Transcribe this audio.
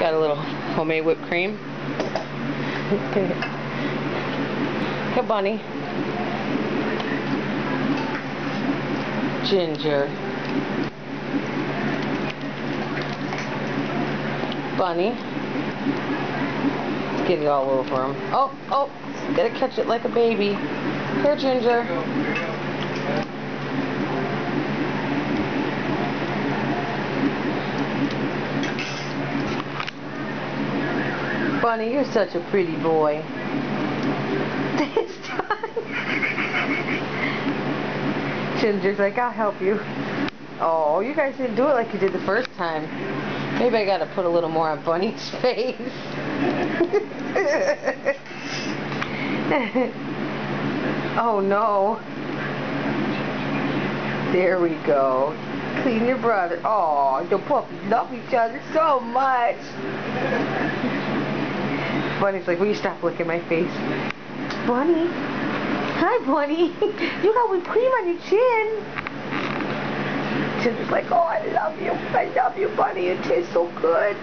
Got a little homemade whipped cream. Hey, Bunny. Ginger. Bunny. Get it all over him. Oh, oh, gotta catch it like a baby. Here, Ginger. Bunny, you're such a pretty boy. This time. Ginger's like, I'll help you. Oh, you guys didn't do it like you did the first time. Maybe I gotta put a little more on Bunny's face. Oh no. There we go. Clean your brother. Oh, the puppies love each other so much. Bunny's like, will you stop licking my face? Bunny. Hi, Bunny. You got whipped cream on your chin. Ginger's like, oh, I love you, Bunny. It tastes so good.